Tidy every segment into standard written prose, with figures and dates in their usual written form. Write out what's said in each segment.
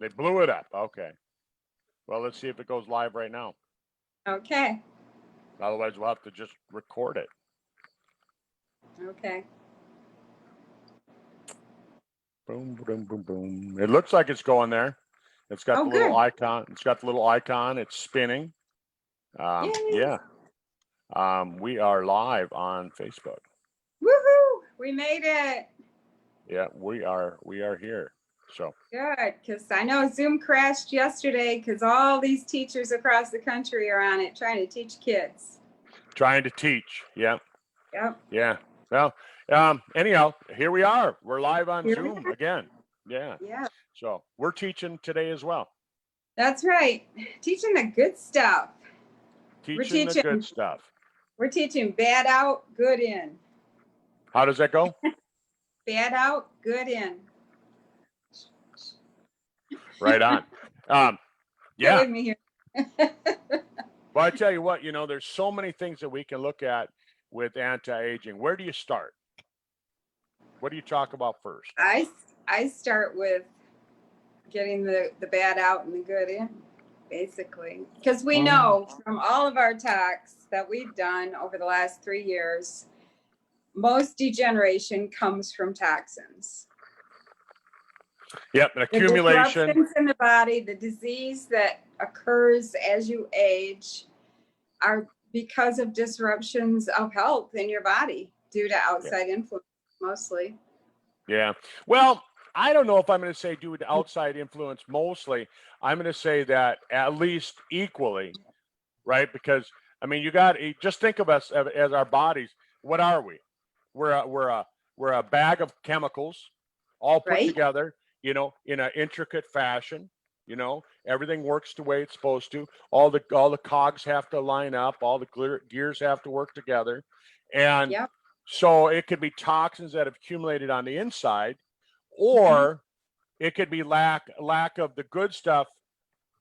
They blew it up. Okay. Well, let's see if it goes live right now. Okay. Otherwise, we'll have to just record it. Okay. Boom, boom, boom, boom. It looks like it's going there. It's got the little icon. It's got the little icon. It's spinning. Yeah. We are live on Facebook. Woohoo! We made it. Yeah, we are here. So good, because I know Zoom crashed yesterday because all these teachers across the country are on it trying to teach kids. Trying to teach. Yeah. Yep. Yeah. Well, anyhow, here we are. We're live on Zoom again. Yeah. Yeah. So we're teaching today as well. That's right. Teaching the good stuff. Teaching the good stuff. We're teaching bad out, good in. How does that go? Bad out, good in. Right on. Yeah. With me here. Well, I tell you what, there's so many things that we can look at with anti-aging. Where do you start? What do you talk about first? I start with getting the bad out and the good in, basically. Because we know from all of our talks that we've done over the last 3 years, most degeneration comes from toxins. Yep, an accumulation. The disruptions in the body, the disease that occurs as you age are because of disruptions of health in your body due to outside influence, mostly. Yeah. Well, I don't know if I'm going to say due to outside influence mostly. I'm going to say that at least equally, right? Because, I mean, you got just think of us as our bodies. What are we? We're a bag of chemicals all put together, in an intricate fashion. Everything works the way it's supposed to. All the cogs have to line up. All the gears have to work together. And so it could be toxins that have accumulated on the inside, or it could be lack of the good stuff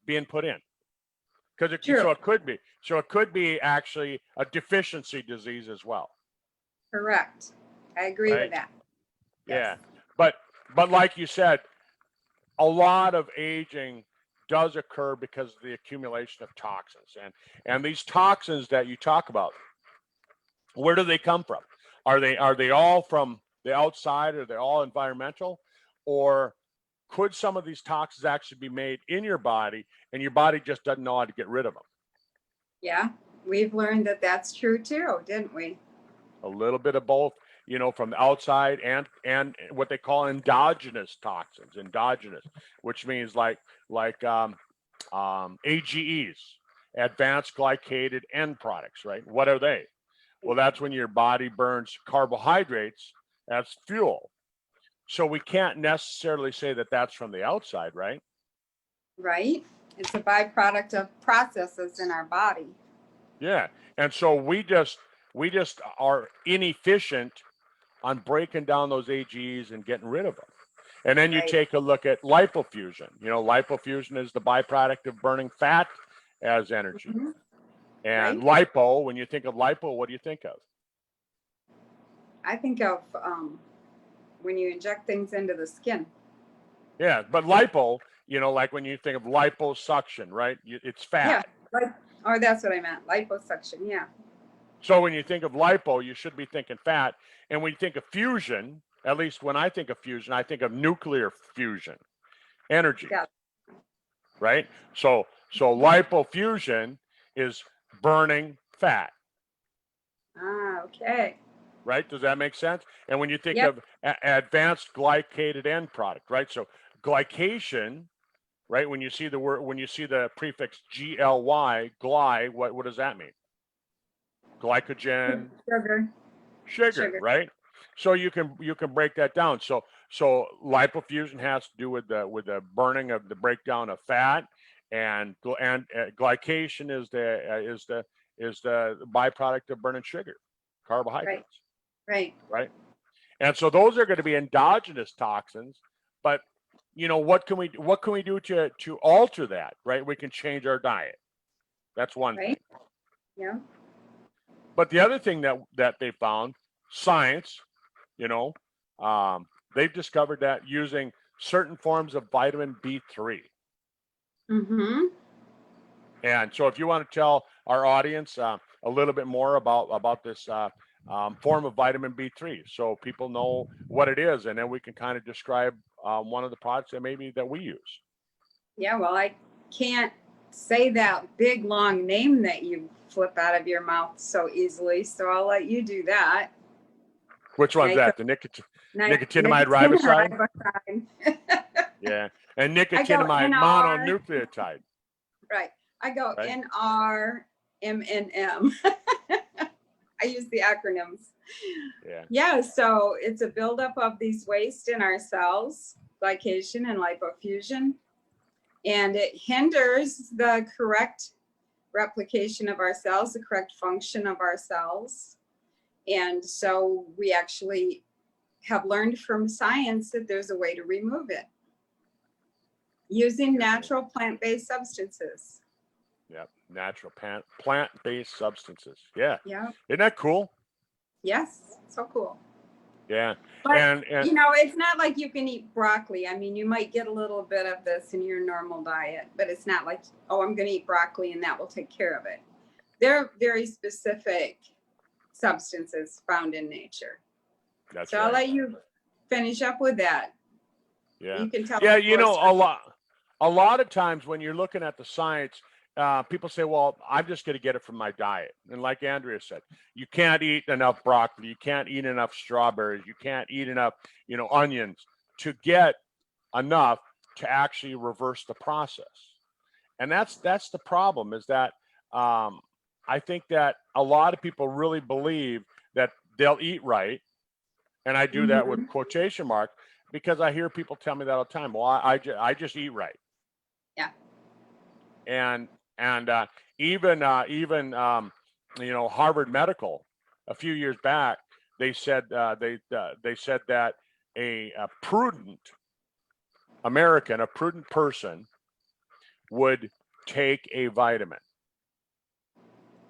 being put in. So it could be actually a deficiency disease as well. Correct. I agree with that. Yeah. But like you said, a lot of aging does occur because of the accumulation of toxins. And these toxins that you talk about, where do they come from? Are they all from the outside? Are they all environmental? Or could some of these toxins actually be made in your body and your body just doesn't know how to get rid of them? Yeah, we've learned that that's true too, didn't we? A little bit of both, from the outside and what they call endogenous toxins, which means like AGEs, advanced glycated end products, right? What are they? Well, that's when your body burns carbohydrates as fuel. So we can't necessarily say that that's from the outside, right? Right. It's a byproduct of processes in our body. Yeah. And so we just are inefficient on breaking down those AGEs and getting rid of them. And then you take a look at lipofusion. Lipofusion is the byproduct of burning fat as energy. And lipo, when you think of lipo, what do you think of? I think of when you inject things into the skin. Yeah, but lipo, like when you think of liposuction, right? It's fat. Yeah, that's what I meant. Liposuction, yeah. So when you think of lipo, you should be thinking fat. And when you think of fusion, at least when I think of fusion, I think of nuclear fusion, energy, right? So lipofusion is burning fat. Okay. Right? Does that make sense? And when you think of advanced glycated end product, right? So glycation, right? When you see the prefix GLY, gly, what does that mean? Glycogen, sugar, right? So you can break that down. So lipofusion has to do with the burning of the breakdown of fat, and glycation is the byproduct of burning sugar, carbohydrates. Right. And so those are going to be endogenous toxins, but what can we do to alter that, right? We can change our diet. That's one thing. Yeah. But the other thing that they found, science, they've discovered that using certain forms of vitamin B3. Mm-hmm. And so if you want to tell our audience a little bit more about this form of vitamin B3, so people know what it is, and then we can kind of describe one of the products that maybe that we use. Yeah, well, I can't say that big long name that you flip out of your mouth so easily, so I'll let you do that. Which one's that? The nicotinamide riboside? riboside. Yeah, and I go nicotinamide NR. mononucleotide. Right. I go Right. NRMNM. I use the acronyms. Yeah. Yeah, so it's a buildup of these waste in our cells, glycation and lipofussion, and it hinders the correct replication of our cells, the correct function of our cells. And so we actually have learned from science that there's a way to remove it using natural plant-based substances. Yep. Natural plant-based substances. Yeah. Yeah. Isn't that cool? Yes. So cool. Yeah. But And you know, it's not like you can eat broccoli. I mean, you might get a little bit of this in your normal diet, but it's not like, oh, I'm going to eat broccoli and that will take care of it. They're very specific substances found in nature. that's So right. I'll let you finish up with that. Yeah. You can tell. Yeah. You know, a lot of times when you're looking at the science, people say, well, I'm just going to get it from my diet. And like Andrea said, you can't eat enough broccoli. You can't eat enough strawberries. You can't eat enough, onions to get enough to actually reverse the process. And that's the problem is that I think that a lot of people really believe that they'll eat right. And I do that with quotation mark because I hear people tell me that all the time. Well, I just eat right. Yeah. And even Harvard Medical a few years back they said they said that a prudent American, a prudent person, would take a vitamin.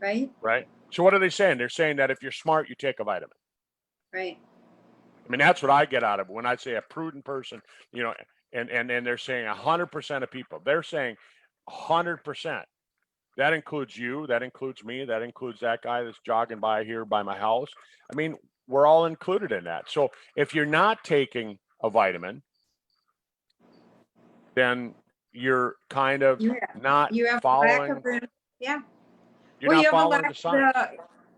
Right. Right. So what are they saying? They're saying that if you're smart, you take a vitamin. Right. I mean, that's what I get out of it when I say a prudent person. And they're saying 100% of people. They're saying 100%. That includes you. That includes me. That includes that guy that's jogging by here by my house. I mean, we're all included in that. So if you're not taking a vitamin, then you're kind of not you have following. A lack of, yeah. You're not following the science.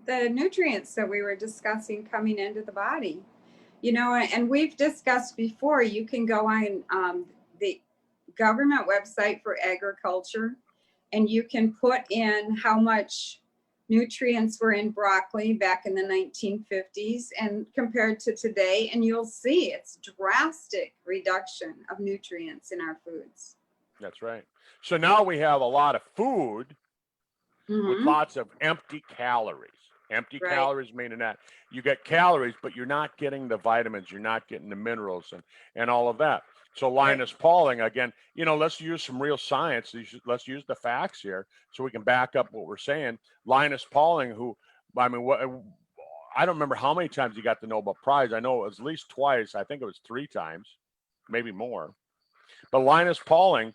The nutrients that we were discussing coming into the body, and we've discussed before, you can go on the government website for agriculture and you can put in how much nutrients were in broccoli back in the 1950s and compared to today, and you'll see it's drastic reduction of nutrients in our foods. That's right. So now we have a lot of food with lots of empty calories. Empty calories meaning that you get calories, but you're not getting the vitamins, you're not getting the minerals and all of that. So Linus Pauling, again, let's use some real science. Let's use the facts here so we can back up what we're saying. Linus Pauling, who, I mean, I don't remember how many times he got the Nobel Prize. I know it was at least twice. I think it was 3 times, maybe more. But Linus Pauling,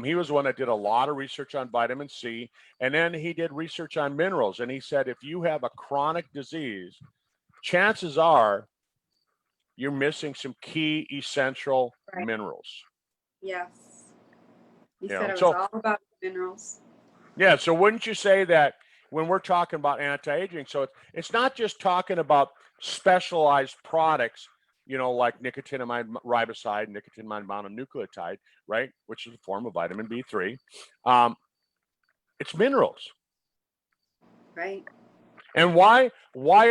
he was the one that did a lot of research on vitamin C, and then he did research on minerals. And he said, if you have a chronic disease, chances are you're missing some key essential minerals. Yes. He said it was all about minerals. Yeah. So wouldn't you say that when we're talking about anti-aging, so it's not just talking about specialized products, like nicotinamide riboside, nicotinamide mononucleotide, right, which is a form of vitamin B3. It's minerals. Right. And why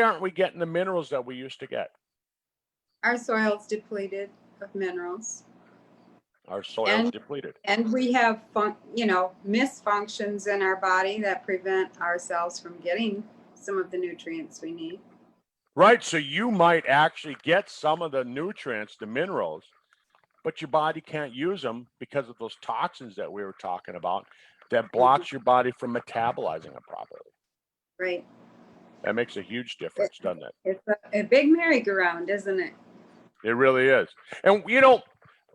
aren't we getting the minerals that we used to get? Our soil's depleted of minerals. Our soil's depleted. And we have, misfunctions in our body that prevent ourselves from getting some of the nutrients we need. Right. So you might actually get some of the nutrients, the minerals, but your body can't use them because of those toxins that we were talking about that blocks your body from metabolizing them properly. Right. That makes a huge difference, doesn't it? It's a big merry-go-round, isn't it? It really is. And,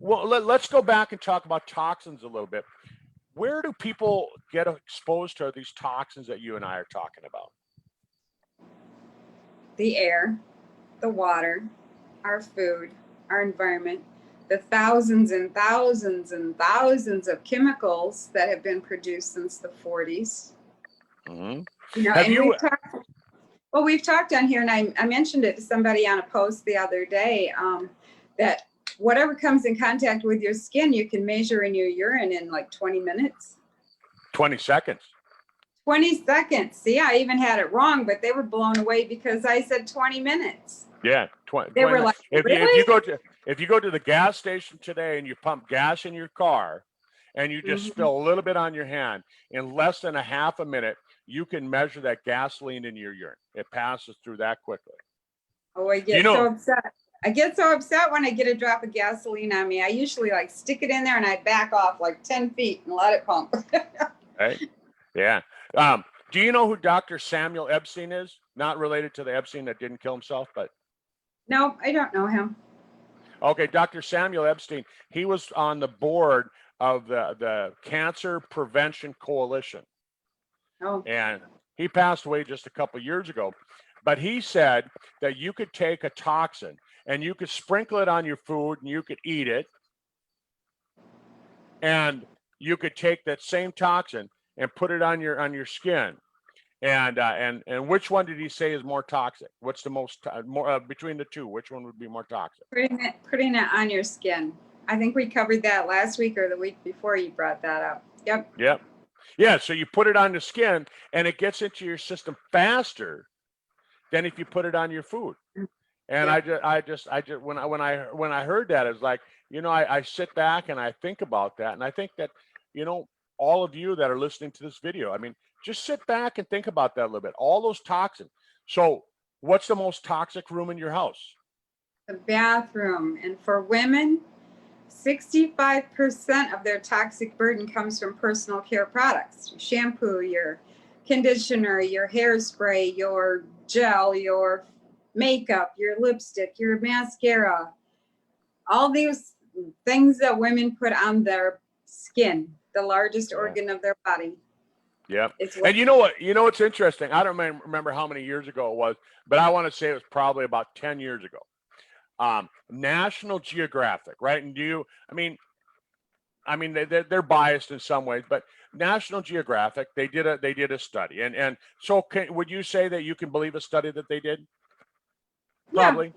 Well, let's go back and talk about toxins a little bit. Where do people get exposed to these toxins that you and I are talking about? The air, the water, our food, our environment, the thousands and thousands and thousands of chemicals that have been produced since the 40s. Mm-hmm. You know, Have and you? we've talked on here, and I mentioned it to somebody on a post the other day, that whatever comes in contact with your skin, you can measure in your urine in like 20 minutes. 20 seconds. 20 seconds. See, I even had it wrong, but they were blown away because I said 20 minutes. Yeah, 20. They were like, really? If you go to the gas station today and you pump gas in your car, and you just spill a little bit on your hand, in less than a half a minute, you can measure that gasoline in your urine. It passes through that quickly. Oh, I get so upset. I get so upset when I get a drop of gasoline on me. I usually like stick it in there and I back off like 10 feet and let it pump. Right? Yeah. Do you know who Dr. Samuel Epstein is? Not related to the Epstein that didn't kill himself, but. No, I don't know him. Okay, Dr. Samuel Epstein, he was on the board of the Cancer Prevention Coalition. Oh. And he passed away just a couple of years ago. But he said that you could take a toxin and you could sprinkle it on your food and you could eat it. And you could take that same toxin and put it on your skin. And which one did he say is more toxic? What's the most more between the two? Which one would be more toxic? Putting it on your skin. I think we covered that last week or the week before you brought that up. Yep. Yep. Yeah. So you put it on the skin and it gets into your system faster than if you put it on your food. And yep. I just when I heard that, it's like, you know, I sit back and I think about that, and I think that, you know, all of you that are listening to this video, I mean, just sit back and think about that a little bit. All those toxins. So what's the most toxic room in your house? The bathroom. And for women, 65% of their toxic burden comes from personal care products. Your shampoo, your conditioner, your hairspray, your gel, your makeup, your lipstick, your mascara. All these things that women put on their skin, the largest organ of their body. Yeah. And you know what? You know what's interesting? I don't remember how many years ago it was, but I want to say it was probably about 10 years ago. National Geographic, right? And I mean, they're biased in some ways, but National Geographic, they did a study, and so would you say that you can believe a study that they did? Probably.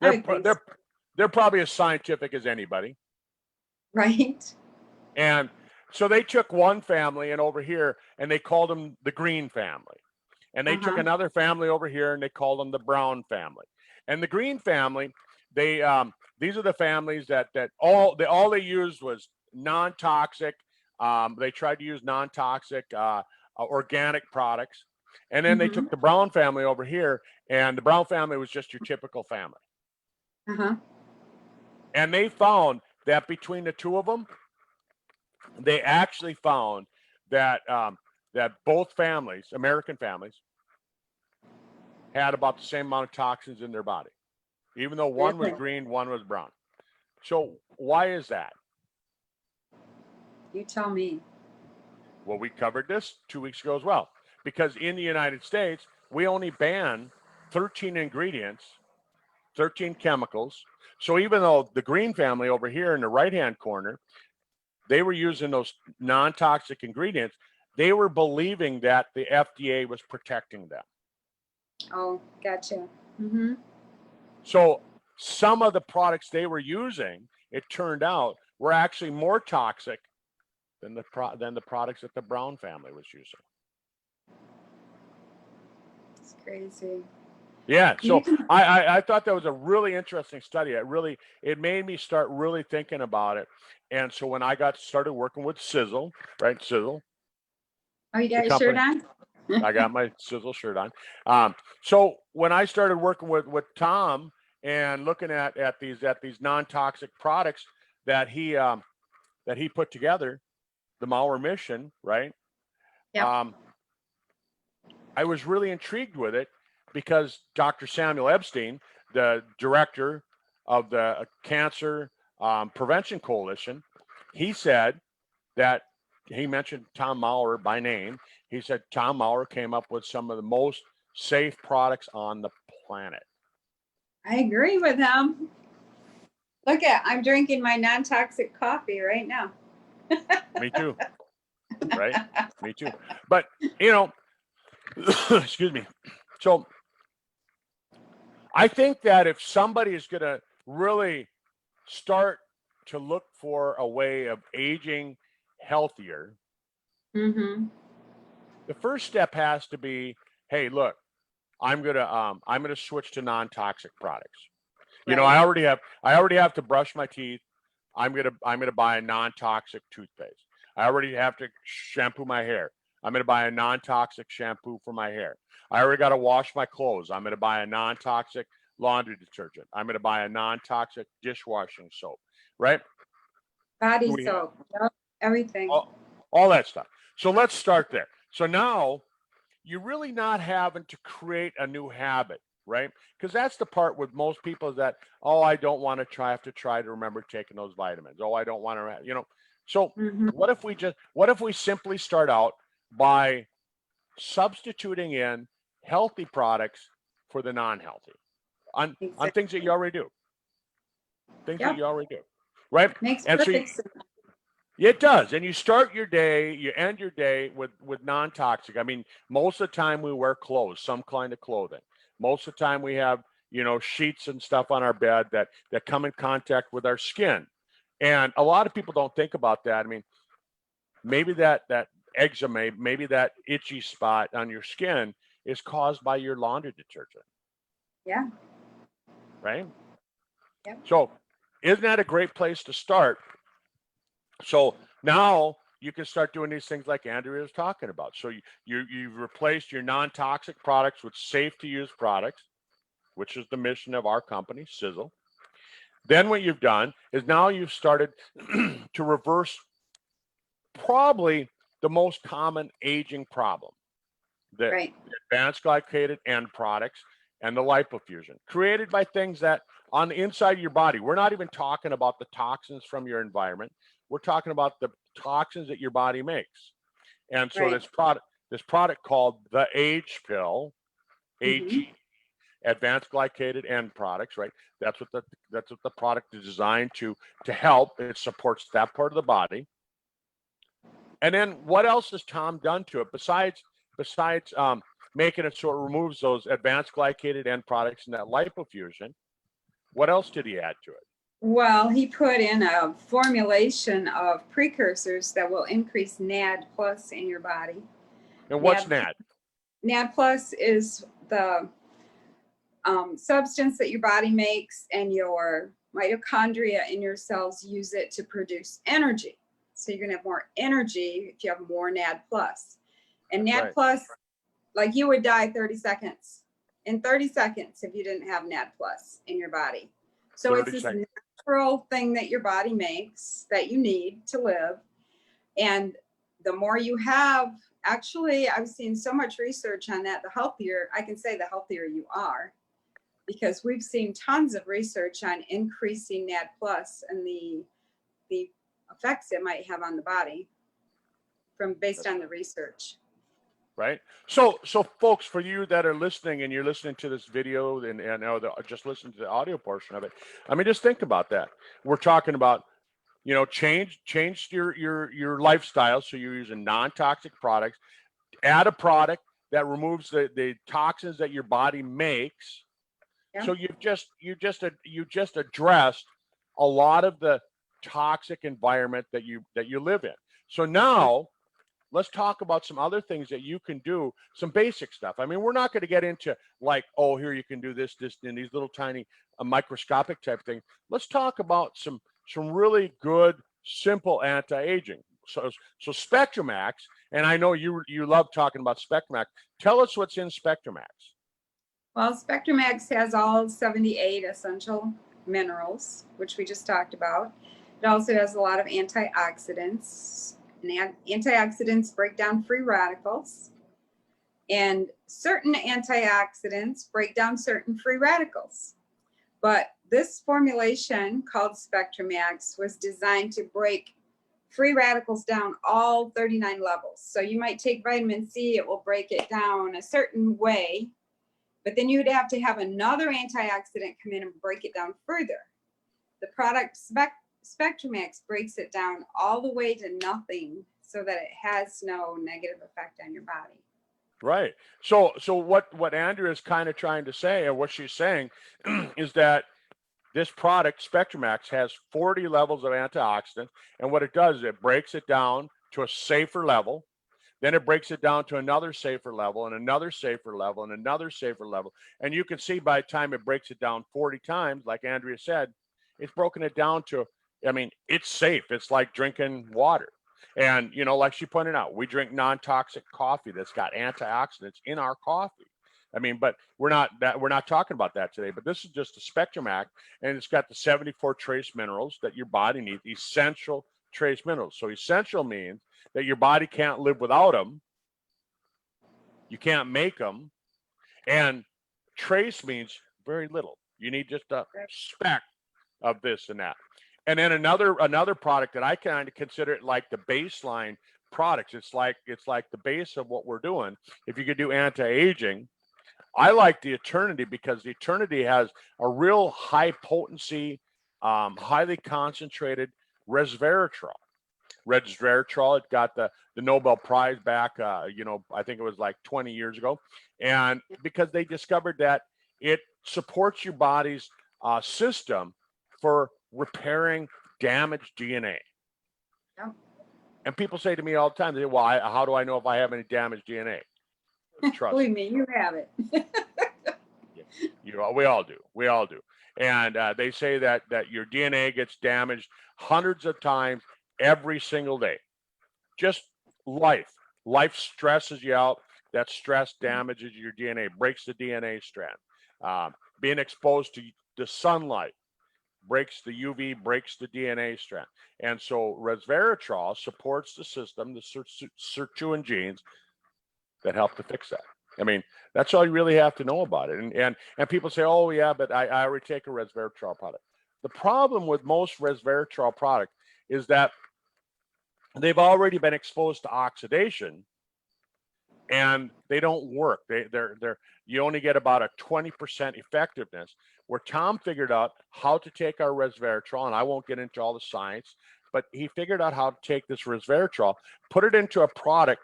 Yeah, they're probably as scientific as anybody. Right. And so they took one family and over here, and they called them the Green family. And they took another family over here, and they called them the Brown family. And the Green family, these are the families that all they used was non-toxic. They tried to use non-toxic organic products. And then they took the Brown family over here, and the Brown family was just your typical family. And they found that between the two of them, they actually found that that both families, American families, had about the same amount of toxins in their body, even though one was green, one was brown. So why is that? You tell me. Well, we covered this 2 weeks ago as well, because in the United States, we only ban 13 ingredients, 13 chemicals. So even though the Green family over here in the right-hand corner, they were using those non-toxic ingredients, they were believing that the FDA was protecting them. Oh, gotcha. So some of the products they were using, it turned out, were actually more toxic than the products that the Brown family was using. It's crazy. Yeah, so I thought that was a really interesting study. It made me start really thinking about it. And so when I started working with Sizzle, right? Sizzle. Oh, you got your shirt on? I got my Sizzle shirt on. So when I started working with Tom and looking at these non-toxic products that he put together, the Mauer mission, right? Yeah. I was really intrigued with it because Dr. Samuel Epstein, the director of the Cancer Prevention Coalition, he said that he mentioned Tom Maurer by name. He said Tom Maurer came up with some of the most safe products on the planet. I agree with him. Look I'm drinking my non-toxic coffee right now. Me too. Right? Me too. But, you know, excuse me. So I think that if somebody is going to really start to look for a way of aging healthier, Mm-hmm. the first step has to be, hey, look, I'm gonna switch to non-toxic products. You know, Right. I already have to brush my teeth. I'm gonna buy a non-toxic toothpaste. I already have to shampoo my hair. I'm gonna buy a non-toxic shampoo for my hair. I already got to wash my clothes. I'm gonna buy a non-toxic laundry detergent. I'm gonna buy a non-toxic dishwashing soap. Right? Body We have soap, yep, everything. all that stuff. So let's start there. So now you're really not having to create a new habit, right? Because that's the part with most people is that, oh, I don't want to have to try to remember taking those vitamins. Oh, I don't want to, you know. So Mm-hmm. what if we simply start out by substituting in healthy products for the non-healthy on things that you already do, Yep. right? Makes And so perfect sense. it does. And you start your day, you end your day with non-toxic. I mean, most of the time we wear clothes, some kind of clothing. Most of the time we have, you know, sheets and stuff on our bed that come in contact with our skin. And a lot of people don't think about that. I mean, maybe that eczema, maybe that itchy spot on your skin is caused by your laundry detergent. Yeah. Right? Yep. So, isn't that a great place to start? So now you can start doing these things like Andrea was talking about. So you've replaced your non-toxic products with safe to use products, which is the mission of our company, Sizzle. Then what you've done is now you've started to reverse probably the most common aging problem, the Right. advanced glycated end products and the lipofusion, created by things that on the inside of your body. We're not even talking about the toxins from your environment. We're talking about the toxins that your body makes. And so Right. this product called the Age Pill, Mm-hmm. AG, advanced glycated end products, right? That's what the product is designed to help. It supports that part of the body. And then what else has Tom done to it besides making it so it removes those advanced glycated end products and that lipofusion? What else did he add to it? Well, he put in a formulation of precursors that will increase NAD plus in your body. And what's NAD? NAD plus is the substance that your body makes, and your mitochondria in your cells use it to produce energy. So you're going to have more energy if you have more NAD plus. And NAD Right. plus, like you would die 30 seconds. In 30 seconds if you didn't have NAD plus in your body. So it's this natural thing that your body makes that you need to live. And the more you have, actually, I've seen so much research on that, the healthier, I can say the healthier you are, because we've seen tons of research on increasing NAD plus and the effects it might have on the body based on the research. Right. So folks, for you that are listening and you're listening to this video and just listen to the audio portion of it, I mean, just think about that. We're talking about, you know, change your lifestyle. So you're using non-toxic products, add a product that removes the toxins that your body makes. Yeah. So you just addressed a lot of the toxic environment that you live in. So now let's talk about some other things that you can do, some basic stuff. I mean, we're not going to get into like, oh, here you can do this, and these little tiny microscopic type things. Let's talk about some really good, simple anti-aging. So SpectraMax, and I know you love talking about SpectraMax. Tell us what's in SpectraMax. Well, SpectraMax has all 78 essential minerals, which we just talked about. It also has a lot of antioxidants. And antioxidants break down free radicals, and certain antioxidants break down certain free radicals. But this formulation called SpectraMax was designed to break free radicals down all 39 levels. So you might take vitamin C, it will break it down a certain way, but then you'd have to have another antioxidant come in and break it down further. The product SpectraMax breaks it down all the way to nothing so that it has no negative effect on your body. Right. So what Andrea is kind of trying to say, or what she's saying, is that this product, SpectraMax, has 40 levels of antioxidants, and what it does is it breaks it down to a safer level. Then it breaks it down to another safer level, and another safer level, and another safer level. And you can see by the time it breaks it down 40 times, like Andrea said, it's broken it down to, I mean, it's safe. It's like drinking water. And, you know, like she pointed out, we drink non-toxic coffee that's got antioxidants in our coffee. I mean, but we're not talking about that today. But this is just a SpectraMax, and it's got the 74 trace minerals that your body needs, essential trace minerals. So essential means that your body can't live without them. You can't make them. And trace means very little. You need just a speck of this and that. And then another product that I kind of consider it like the baseline products. It's like the base of what we're doing. If you could do anti-aging, I like the Eternity because the Eternity has a real high potency, highly concentrated resveratrol. Resveratrol, it got the Nobel Prize back, you know, I think it was like 20 years ago. And because they discovered that it supports your body's system for repairing damaged DNA. Yeah. And people say to me all the time, they say, well, how do I know if I have any damaged DNA? Trust Believe me, you have it. we all do. And they say that your DNA gets damaged hundreds of times every single day. Just life stresses you out. That stress damages your DNA, breaks the DNA strand. Being exposed to the sunlight breaks the UV, breaks the DNA strand. And so resveratrol supports the system, the sirtuin genes that help to fix that. I mean, that's all you really have to know about it. And people say, oh yeah, but I already take a resveratrol product. The problem with most resveratrol product is that they've already been exposed to oxidation and they don't work. They're you only get about a 20% effectiveness, where Tom figured out how to take our resveratrol, and I won't get into all the science, but he figured out how to take this resveratrol, put it into a product.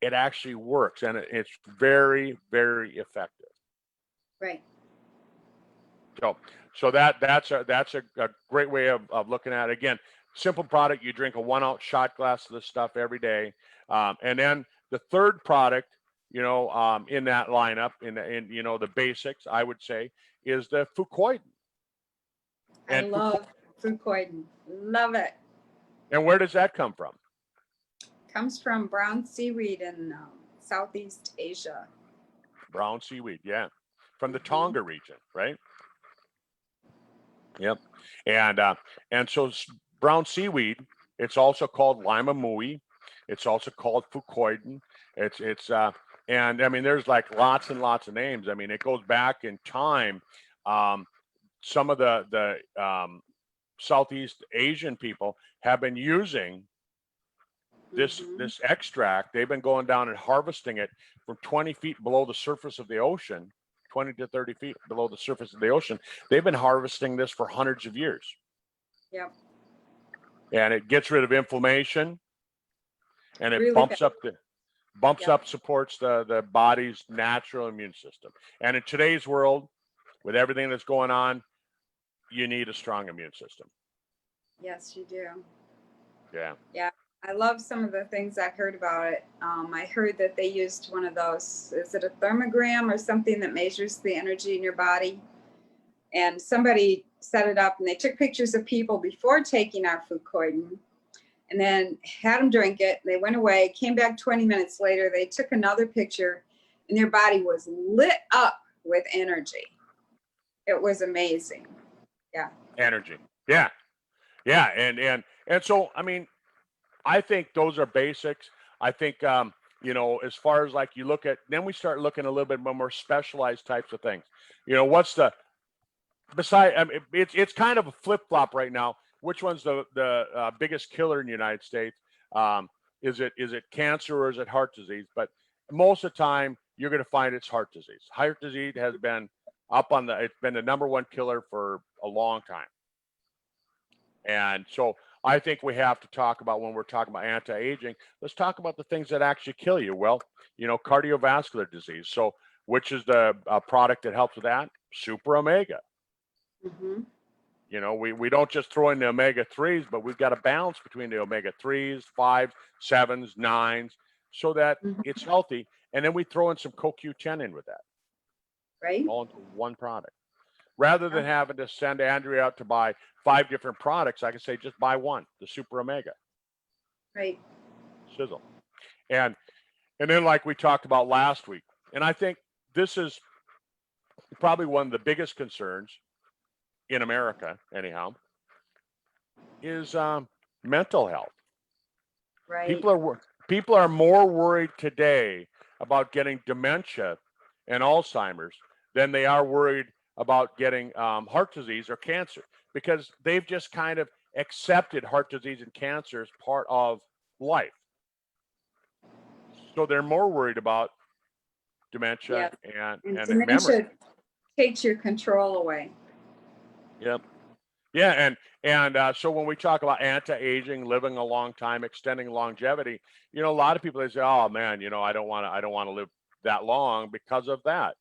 It actually works, and it's very, very effective. Right. So that's a great way of looking at it. Again, simple product. You drink a 1 ounce shot glass of this stuff every day, and then the third product, you know, in that lineup, in you know, the basics, I would say, is the Fucoidan. I love Fucoidan. Love it. And where does that come from? Comes from brown seaweed in Southeast Asia. Brown seaweed, yeah, from the Tonga region, right? Yep. And so brown seaweed, it's also called lima mui. It's also called Fucoidan. It's and I mean, there's like lots and lots of names. I mean, it goes back in time. Some of the Southeast Asian people have been using this extract. They've been going down and harvesting it from 20 feet below the surface of the ocean, 20 to 30 feet below the surface of the ocean. They've been harvesting this for hundreds of years. Yep. And it gets rid of inflammation, and it Really bumps good. up, supports the body's natural immune system. And in today's world, with everything that's going on, you need a strong immune system. Yes, you do. Yeah. Yeah. I love some of the things I heard about it. I heard that they used one of those, is it a thermogram or something that measures the energy in your body? And somebody set it up and they took pictures of people before taking our Fucoidan and then had them drink it. They went away, came back 20 minutes later. They took another picture and their body was lit up with energy. It was amazing. Yeah. Energy. Yeah. Yeah. And so, I mean, I think those are basics. I think, you know, as far as like you look at, then we start looking a little bit more specialized types of things. You know, what's the Beside, I mean, it's kind of a flip flop right now. Which one's the biggest killer in the United States? Is it cancer or is it heart disease? But most of the time, you're going to find it's heart disease. Heart disease has been it's been the number one killer for a long time. And so I think we have to talk about, when we're talking about anti-aging, let's talk about the things that actually kill you. Well, cardiovascular disease. So which is the product that helps with that? Super Omega. Mm-hmm. We don't just throw in the omega-3s, but we've got a balance between the omega-3s, 5s, 7s, 9s, so that it's healthy. And then we throw in some CoQ10 in with that. Right. All into one product. Rather than having to send Andrea out to buy 5 different products, I can say just buy one, the Super Omega. Right. Sizzle. And then like we talked about last week, and I think this is probably one of the biggest concerns in America, anyhow, is mental health. Right. People are more worried today about getting dementia and Alzheimer's than they are worried about getting heart disease or cancer, because they've just kind of accepted heart disease and cancer as part of life. So they're more worried about dementia and dementia memory. takes your control away. Yep. Yeah, and so when we talk about anti-aging, living a long time, extending longevity, a lot of people, they say, "Oh man, I don't want to live that long because of that."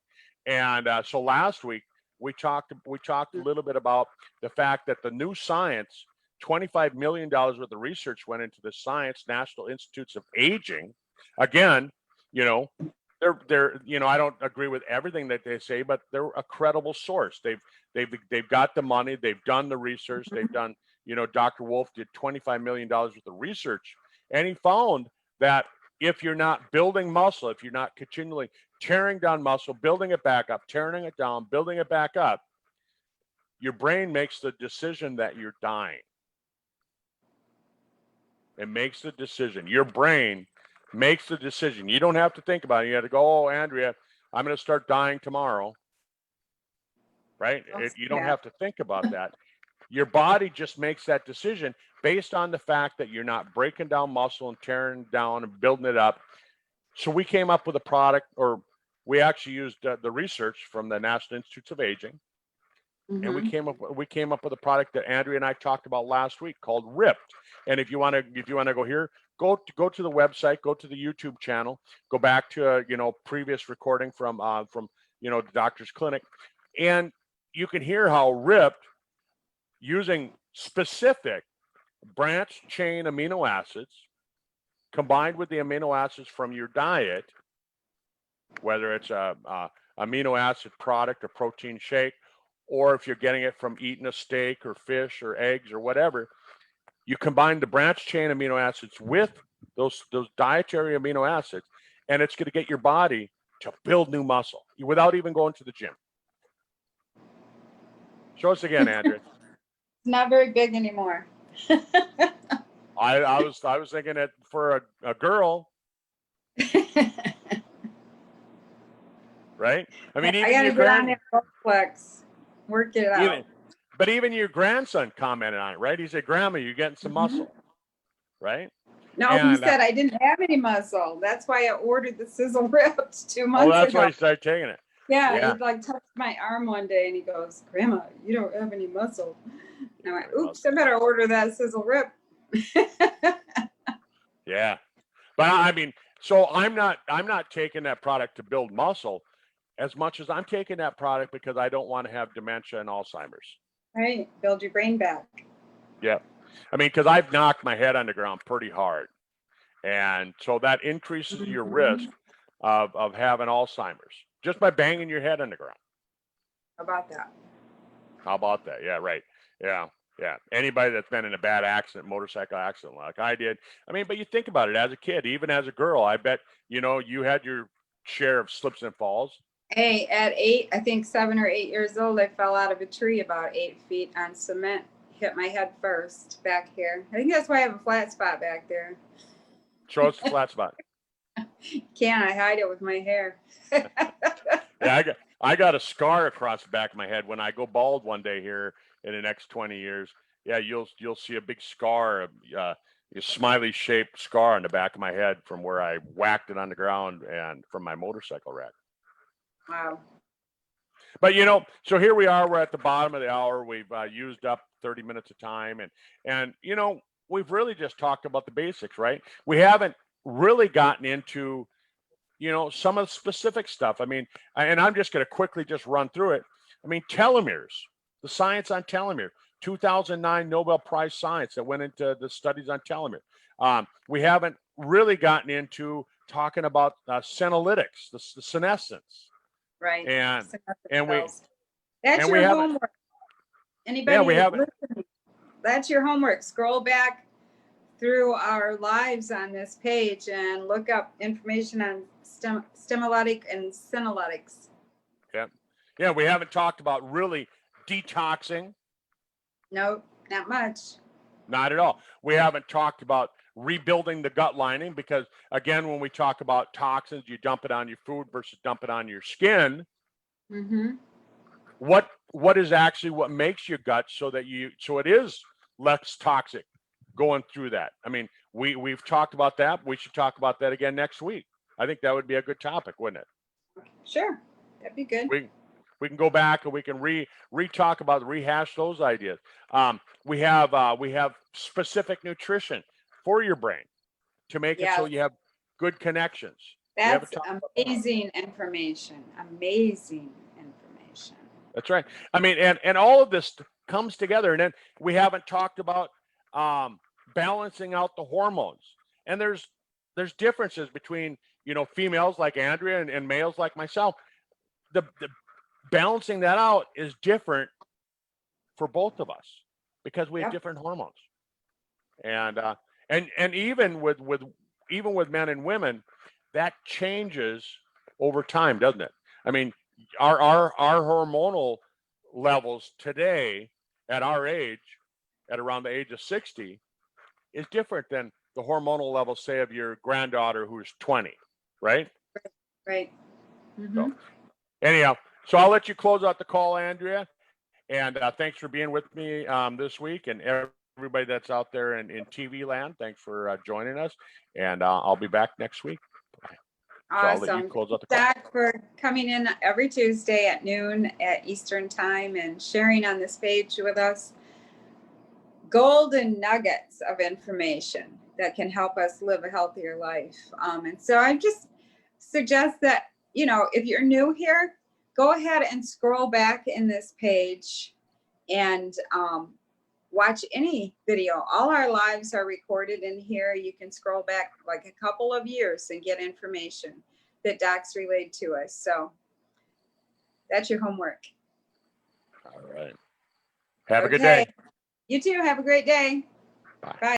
And so last week we talked a little bit about the fact that the new science, $25 million worth of research went into the Science National Institutes of Aging. Again, they're I don't agree with everything that they say, but they're a credible source. They've got the money, they've done the research, they've done, Dr. Wolf did $25 million worth of research, and he found that if you're not building muscle, if you're not continually tearing down muscle, building it back up, tearing it down, building it back up, your brain makes the decision that you're dying. It makes the decision. Your brain makes the decision. You don't have to think about it. You have to go, "Oh, Andrea, I'm going to start dying tomorrow." Right? You don't have to think about that. Your body just makes that decision based on the fact that you're not breaking down muscle and tearing down and building it up. So we came up with a product, or we actually used the research from the National Institutes of Aging, and we came up with a product that Andrea and I talked about last week called Ripped. And if you want to go here, go to the website, go to the YouTube channel, go back to previous recording from the doctor's clinic, and you can hear how Ripped, using specific branched chain amino acids combined with the amino acids from your diet, whether it's a amino acid product, a protein shake, or if you're getting it from eating a steak or fish or eggs or whatever, you combine the branched chain amino acids with those dietary amino acids, and it's going to get your body to build new muscle without even going to the gym. Show us again, Andrea. It's not very big anymore. I was thinking that for a girl, right? I mean, even I gotta your get on that Bowflex, work it out. But even your grandson commented on it, right? He said, "Grandma, you're getting some muscle," right? No, he said I didn't have any muscle. That's why I ordered the Sizzle Ripped 2 months ago. Oh, that's why he started taking it. Yeah, he like touched my arm one day and he goes, "Grandma, you don't have any muscle." And I went, "Oops, I better order that Sizzle Rip." Yeah, but I mean, so I'm not taking that product to build muscle as much as I'm taking that product because I don't want to have dementia and Alzheimer's. Right, build your brain back. Yeah, I mean, because I've knocked my head on the ground pretty hard, and so that increases your risk of having Alzheimer's just by banging your head on the ground. How about that? How about that? Yeah, right. Yeah. Anybody that's been in a bad accident, motorcycle accident like I did. I mean, but you think about it, as a kid, even as a girl, I bet, you had your share of slips and falls. Hey, at 8, I think 7 or 8 years old, I fell out of a tree about 8 feet on cement. Hit my head first back here. I think that's why I have a flat spot back there. Show us the flat spot. Can't I hide it with my hair? Yeah, I got a scar across the back of my head. When I go bald one day here in the next 20 years, yeah, you'll see a big scar, a smiley shaped scar on the back of my head from where I whacked it on the ground and from my motorcycle wreck. Wow. But so here we are. We're at the bottom of the hour. We've used up 30 minutes of time, and we've really just talked about the basics, right? We haven't really gotten into some of the specific stuff. I mean, and I'm just going to quickly just run through it. I mean, telomeres, the science on telomere, 2009 Nobel Prize science that went into the studies on telomere. We haven't really gotten into talking about senolytics, the senescence. Right. And That's we your haven't. homework. Anybody Yeah, we haven't. listening, that's your homework. Scroll back through our lives on this page and look up information on stemolotic and senolytics. Yeah, we haven't talked about really detoxing. No, not much. Not at all. We haven't talked about rebuilding the gut lining because, again, when we talk about toxins, you dump it on your food versus dump it on your skin. Mm-hmm. What is actually what makes your gut so it is less toxic going through that? I mean, we've talked about that. We should talk about that again next week. I think that would be a good topic, wouldn't it? Sure, that'd be good. We can go back and we can re-talk about, rehash those ideas. We have specific nutrition for your brain to make it so you have good connections. That's amazing information. Amazing information. That's right. I mean, and all of this comes together, and then we haven't talked about balancing out the hormones. And there's differences between females like Andrea and males like myself. The balancing that out is different for both of us because we have different hormones. And even with men and women, that changes over time, doesn't it? I mean, our hormonal levels today at our age, at around the age of 60, is different than the hormonal levels, say, of your granddaughter who's 20, right? Right. Mm-hmm. So, anyhow, so I'll let you close out the call, Andrea. And thanks for being with me this week, and everybody that's out there in TV land. Thanks for joining us, and I'll be back next week. Awesome. So I'll let you close out the call. Zach, for coming in every Tuesday at noon at Eastern time and sharing on this page with us golden nuggets of information that can help us live a healthier life. And so I just suggest that, if you're new here, go ahead and scroll back in this page and watch any video. All our lives are recorded in here. You can scroll back like a couple of years and get information that docs relayed to us. So that's your homework. All right. Have a good day. You too. Have a great day. Bye. Bye.